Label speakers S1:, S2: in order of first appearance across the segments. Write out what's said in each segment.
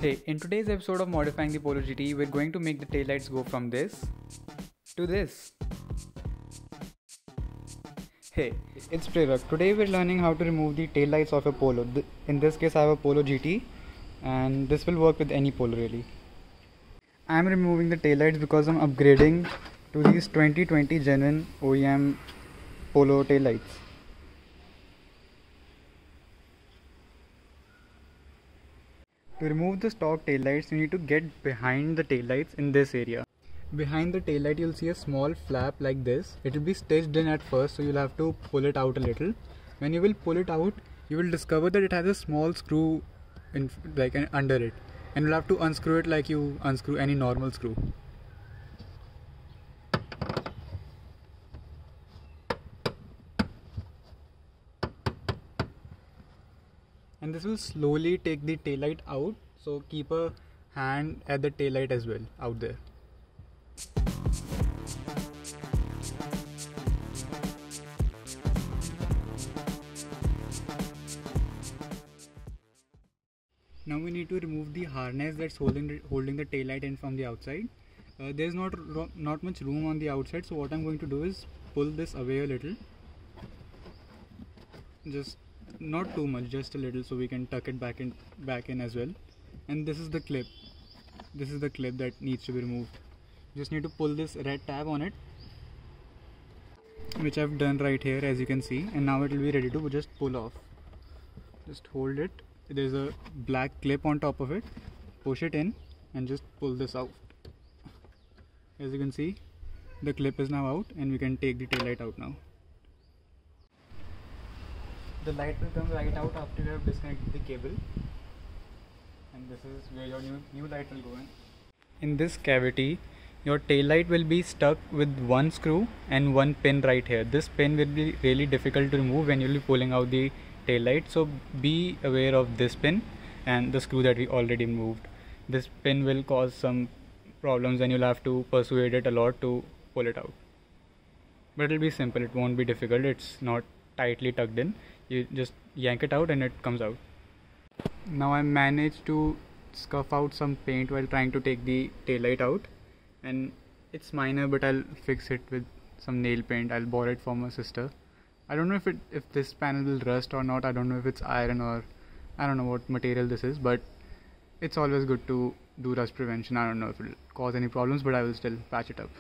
S1: Hey, in today's episode of Modifying the Polo GT, we're going to make the taillights go from this to this. Hey, it's Prerak. Today we're learning how to remove the taillights of a Polo. In this case I have a Polo GT and this will work with any Polo really. I'm removing the taillights because I'm upgrading to these 2020 genuine OEM Polo taillights. To remove the stock taillights, you need to get behind the taillights in this area. Behind the taillight you'll see a small flap like this. It will be stitched in at first, so you'll have to pull it out a little. When you will pull it out, you will discover that it has a small screw under it, and you'll have to unscrew it like you unscrew any normal screw. And this will slowly take the taillight out, so keep a hand at the taillight as well out there. Now we need to remove the harness that's holding the taillight in from the outside. There's not much room on the outside, so what I'm going to do is pull this away a little. Just not too much, just a little, so we can tuck it back in as well. And this is the clip. This is the clip that needs to be removed. Just need to pull this red tab on it, which I've done right here, as you can see, and now it will be ready to just pull off. Just hold it. There's a black clip on top of it. Push it in and just pull this out. As you can see, the clip is now out and we can take the taillight out now. The light will come right out after you have disconnected the cable, and this is where your new light will go in. In this cavity, your taillight will be stuck with one screw and one pin right here. This pin will be really difficult to remove when you'll be pulling out the taillight, so be aware of this pin and the screw that we already moved. This pin will cause some problems and you'll have to persuade it a lot to pull it out. But it'll be simple, it won't be difficult, it's not tightly tucked in. You just yank it out and it comes out. Now I managed to scuff out some paint while trying to take the taillight out, and it's minor, but I'll fix it with some nail paint. I'll borrow it from my sister. I don't know if this panel will rust or not. I don't know if it's iron or I don't know what material this is, but it's always good to do rust prevention. I don't know if it'll cause any problems, but I will still patch it up.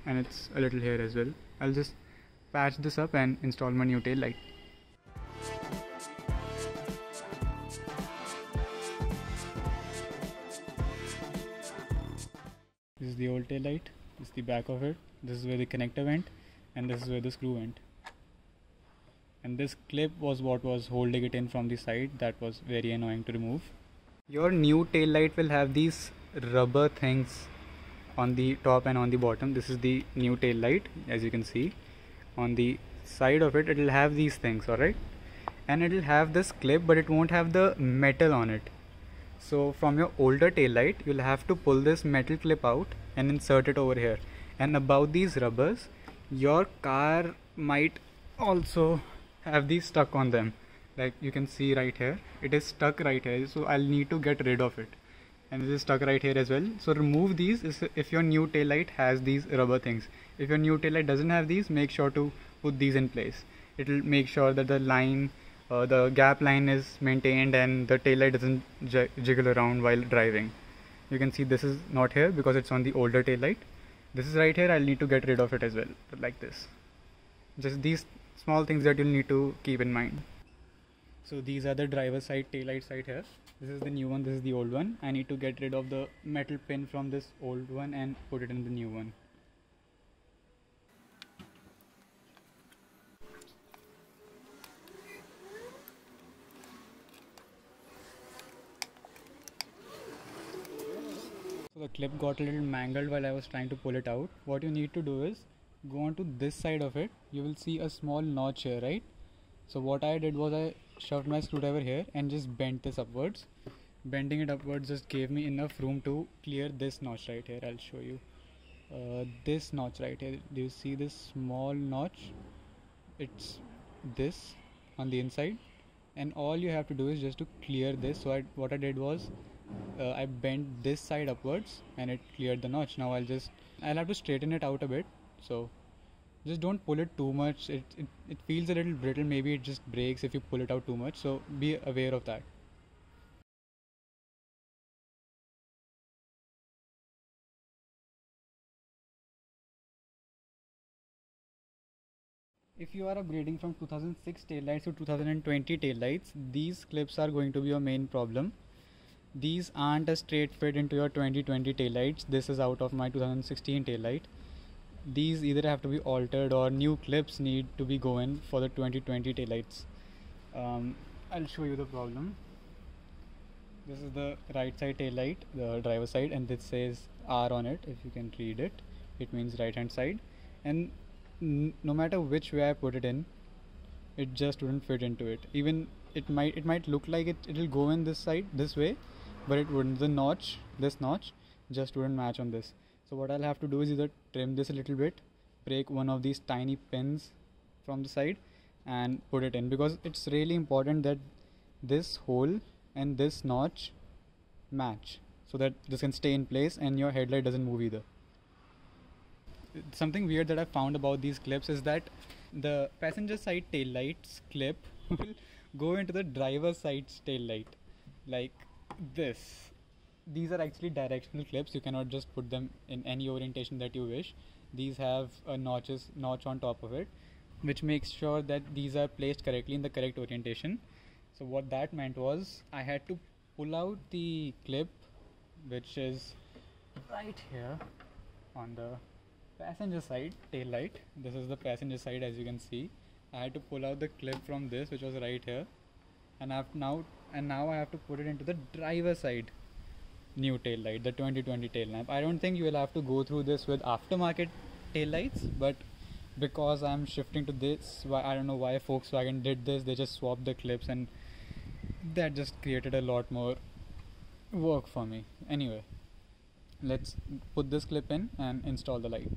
S1: And it's a little here as well. I'll just patch this up and install my new tail light. This is the old tail light. This is the back of it. This is where the connector went, and this is where the screw went. And this clip was what was holding it in from the side. That was very annoying to remove. Your new tail light will have these rubber things on the top and on the bottom. This is the new tail light, as you can see. On the side of it, it will have these things, alright? And it will have this clip, but it won't have the metal on it. So from your older tail light, you'll have to pull this metal clip out and insert it over here. And above these rubbers, your car might also have these stuck on them. Like you can see right here, it is stuck right here, so I'll need to get rid of it. And this is stuck right here as well. So remove these if your new taillight has these rubber things. If your new taillight doesn't have these, make sure to put these in place. It will make sure that the line, the gap line is maintained and the taillight doesn't jiggle around while driving. You can see this is not here because it's on the older taillight. This is right here. I'll need to get rid of it as well, like this. Just these small things that you'll need to keep in mind. So these are the driver side taillights right here. This is the new one, this is the old one. I need to get rid of the metal pin from this old one and put it in the new one. So the clip got a little mangled while I was trying to pull it out. What you need to do is go on to this side of it. You will see a small notch here, right? So what I did was I shoved my screwdriver here and just bent this upwards. Bending it upwards just gave me enough room to clear this notch right here. I'll show you. This notch right here. Do you see this small notch? It's this on the inside. and all you have to do is just to clear this. So what I did was I bent this side upwards and it cleared the notch. Now I'll have to straighten it out a bit, so just don't pull it too much. It feels a little brittle, maybe it just breaks if you pull it out too much, so be aware of that. If you are upgrading from 2006 taillights to 2020 taillights, these clips are going to be your main problem. These aren't a straight fit into your 2020 taillights. This is out of my 2016 taillight. These either have to be altered or new clips need to be going for the 2020 taillights. I'll show you the problem. This is the right side taillight, the driver side, and this says R on it. If you can read it, it means right hand side. And no matter which way I put it in, it just wouldn't fit into it. Even it might look like it'll go in this side, this way, but it wouldn't. This notch just wouldn't match on this. So what I'll have to do is either trim this a little bit, break one of these tiny pins from the side and put it in, because it's really important that this hole and this notch match so that this can stay in place and your headlight doesn't move either. Something weird that I found about these clips is that the passenger side tail lights clip will go into the driver side's tail light like this. These are actually directional clips. You cannot just put them in any orientation that you wish. These have a notch on top of it, which makes sure that these are placed correctly in the correct orientation. So what that meant was I had to pull out the clip, which is right here on the passenger side tail light. This is the passenger side, as you can see. I had to pull out the clip from this, which was right here, and now I have to put it into the driver side new tail light, the 2020 tail lamp. I don't think you will have to go through this with aftermarket tail lights, but because I'm shifting to this, I don't know why Volkswagen did this. They just swapped the clips and that just created a lot more work for me. Anyway, let's put this clip in and install the light.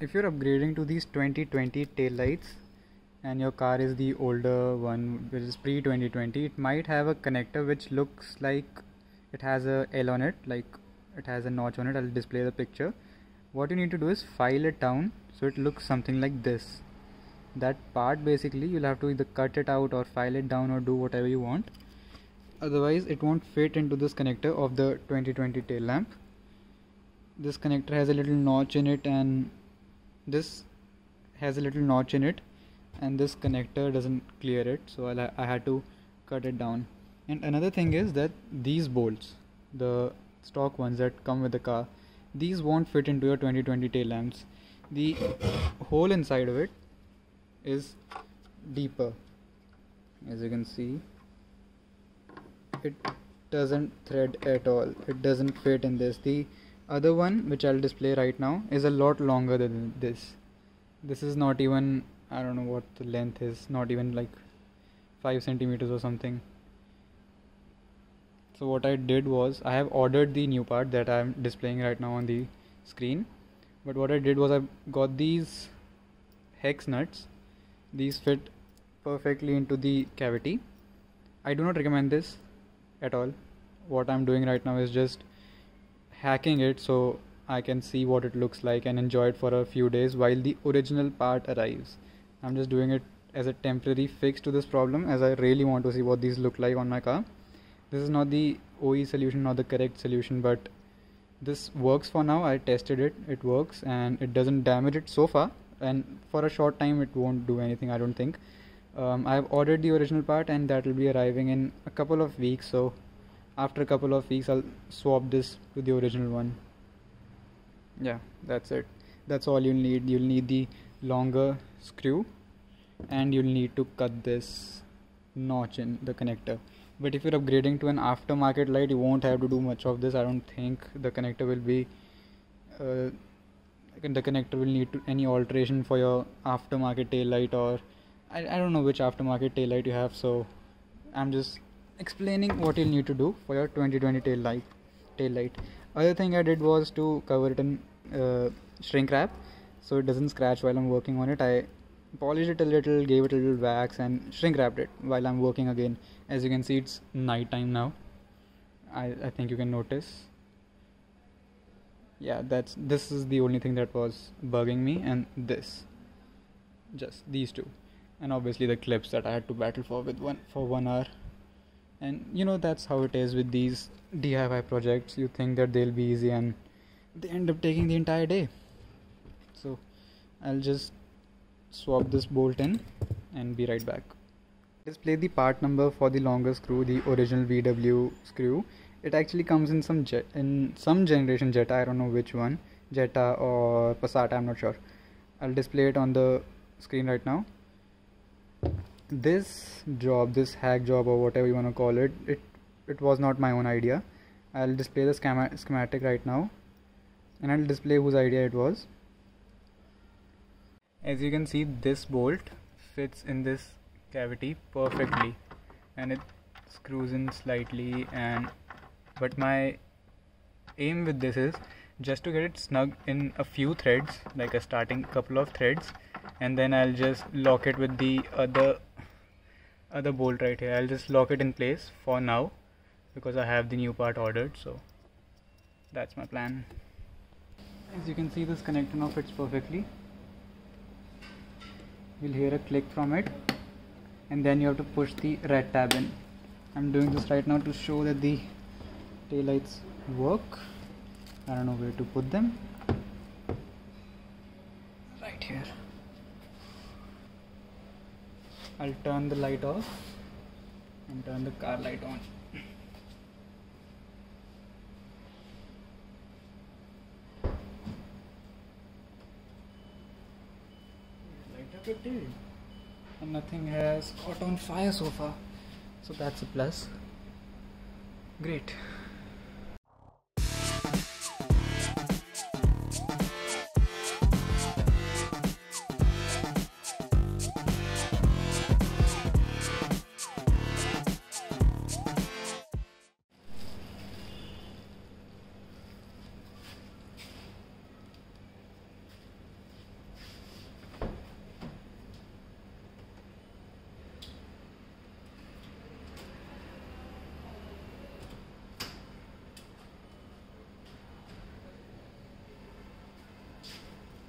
S1: If you're upgrading to these 2020 tail lights and your car is the older one, which is pre-2020, it might have a connector which looks like it has a L on it, like it has a notch on it. I'll display the picture. What you need to do is file it down so it looks something like this. That part basically you'll have to either cut it out or file it down or do whatever you want. Otherwise it won't fit into this connector of the 2020 tail lamp. This connector has a little notch in it, and this has a little notch in it, and this connector doesn't clear it, so I had to cut it down. And another thing is that these bolts, the stock ones that come with the car, these won't fit into your 2020 tail lamps. The hole inside of it is deeper, as you can see. It doesn't thread at all. It doesn't fit in this. The other one, which I'll display right now, is a lot longer than this. This is not even, I don't know what the length is, not even like 5 centimeters or something. So what I did was I have ordered the new part that I'm displaying right now on the screen, but what I did was I got these hex nuts. These fit perfectly into the cavity. I do not recommend this at all. What I'm doing right now is just hacking it so I can see what it looks like and enjoy it for a few days while the original part arrives. I'm just doing it as a temporary fix to this problem, as I really want to see what these look like on my car. This is not the OE solution, not the correct solution, but this works for now. I tested it, it works, and it doesn't damage it so far, and for a short time it won't do anything, I don't think. I've ordered the original part and that will be arriving in a couple of weeks, so after a couple of weeks I'll swap this to the original one. Yeah, that's it. That's all you'll need. You'll need the longer screw and you'll need to cut this notch in the connector. But if you're upgrading to an aftermarket light, you won't have to do much of this. I don't think the connector will be the connector will need to any alteration for your aftermarket tail light, or I don't know which aftermarket tail light you have, so I'm just explaining what you'll need to do for your 2020 tail light. Other thing I did was to cover it in shrink wrap so it doesn't scratch while I'm working on it. I polished it a little, gave it a little wax, and shrink wrapped it while I'm working again. As you can see, it's night time now. I think you can notice. Yeah, this is the only thing that was bugging me, and just these two, and obviously the clips that I had to battle for 1 hour. And you know, that's how it is with these DIY projects. You think that they'll be easy and they end up taking the entire day. So I'll just swap this bolt in and be right back. Display the part number for the longer screw, the original VW screw. It actually comes in some generation Jetta, I don't know which one, Jetta or Passat, I'm not sure. I'll display it on the screen right now. This hack job or whatever you want to call it, it was not my own idea. I'll display the schematic right now, and I'll display whose idea it was. As you can see, this bolt fits in this cavity perfectly, and it screws in slightly, but my aim with this is just to get it snug in a few threads, like a starting couple of threads, and then I'll just lock it with the other bolt right here. I'll just lock it in place for now because I have the new part ordered, so that's my plan. As you can see, this connector now fits perfectly. You'll hear a click from it, and then you have to push the red tab in. I'm doing this right now to show that the taillights work. I don't know where to put them. Right here. I'll turn the light off and turn the car light on. Light up it did, and nothing has caught on fire so far, so that's a plus. Great.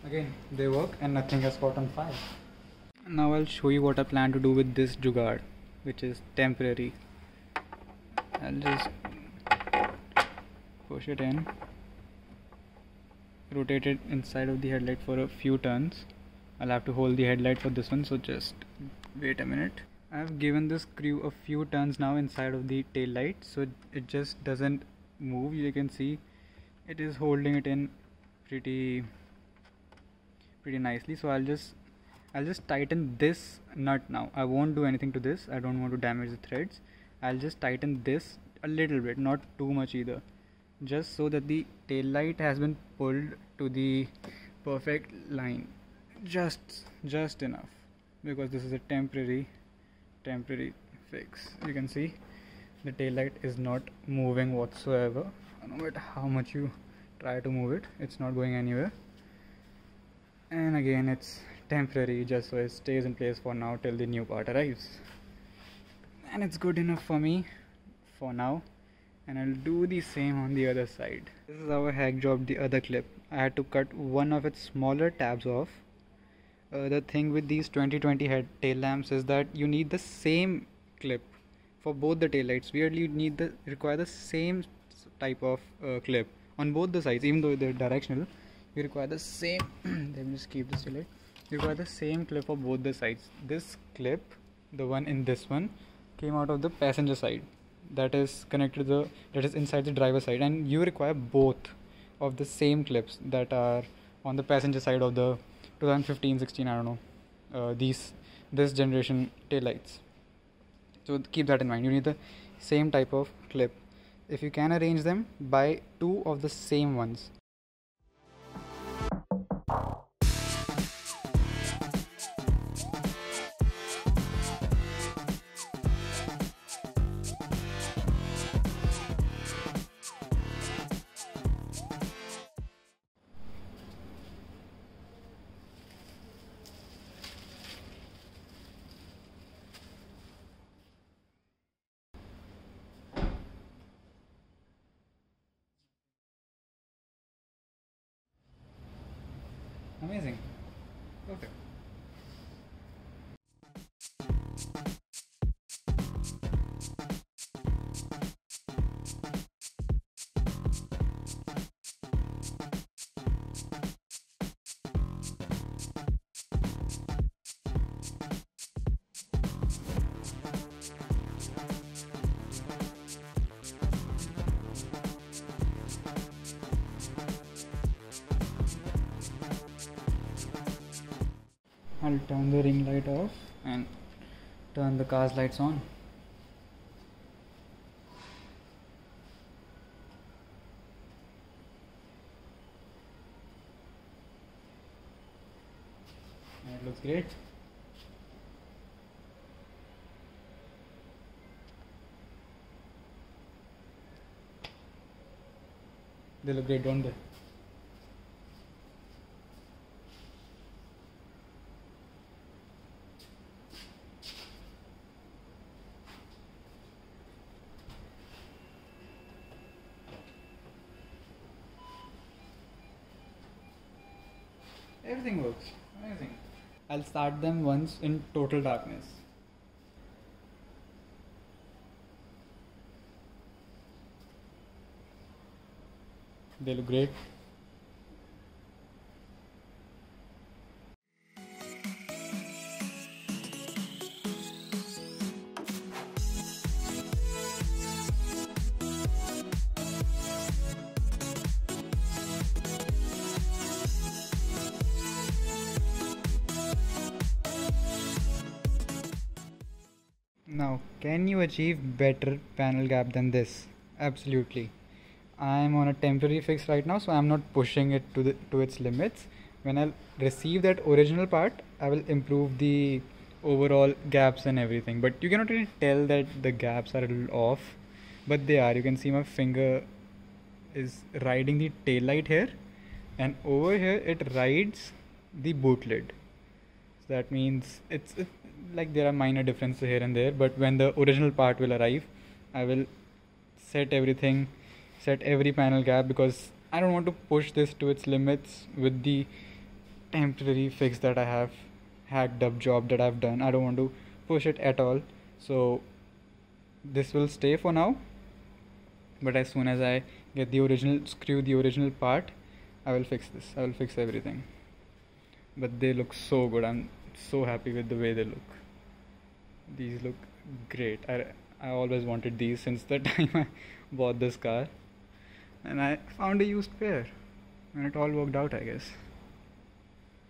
S1: Again, they work and nothing has caught on fire. Now I'll show you what I plan to do with this jugaad, which is temporary. I'll just push it in, rotate it inside of the headlight for a few turns. I'll have to hold the headlight for this one, so just wait a minute. I've given this screw a few turns now inside of the tail light, so it just doesn't move. You can see it is holding it in pretty nicely. So I'll just tighten this nut now. I won't do anything to this. I don't want to damage the threads. I'll just tighten this a little bit, not too much either, just so that the tail light has been pulled to the perfect line, just enough, because this is a temporary fix. You can see the tail light is not moving whatsoever. No matter how much you try to move it, it's not going anywhere. And again, it's temporary, just so it stays in place for now till the new part arrives, and it's good enough for me for now. And I'll do the same on the other side. This is how I hack jobbed the other clip. I had to cut one of its smaller tabs off. The thing with these 2020 head tail lamps is that you need the same clip for both the tail lights. Weirdly, you require the same type of clip on both the sides, even though they're directional. You require the same. Let me just keep this light. You require the same clip for both the sides. This clip, the one in this one, came out of the passenger side. That is connected to that is inside the driver side, and you require both of the same clips that are on the passenger side of the 2015-16. I don't know this generation tail lights. So keep that in mind. You need the
S2: same type of clip. If you can arrange them, buy 2 of the same ones.
S1: Amazing. Perfect.
S2: I'll turn the ring light off and turn the car's lights on.
S1: It looks great. They look great, don't they? Everything works. Amazing. I'll start them once in total darkness. They look great.
S2: Now, can you achieve better panel gap than this? Absolutely. I'm on a temporary fix right now, so I'm not pushing it to its limits. When I receive that original part, I will improve the overall gaps and everything. But you cannot really tell that the gaps are a little off, but they are. You can see my finger is riding the tail light here, and over here it rides the boot lid. So that means it's like there are minor differences here and there, but when the original part will arrive, I will set everything, set every panel gap, because I don't want to push this to its limits with the temporary fix that I have, hacked up job that I've done. I don't want to push it at all, so this will stay for now. But as soon as I get the original screw, the original part, I will fix this. I will fix everything. But they look so good. I'm so happy with the way they look. These look great. I always wanted these since the time I bought this car, and I found a used pair, and it all worked out, I guess.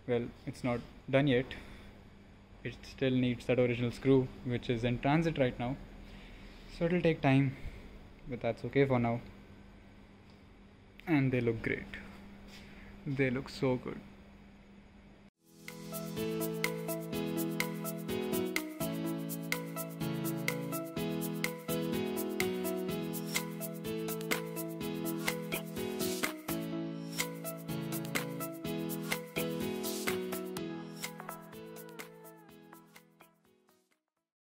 S2: Well, it's not done yet. It still needs that original screw, which is in transit right now, so it'll take time, but that's okay for now. And they look great. They look so good.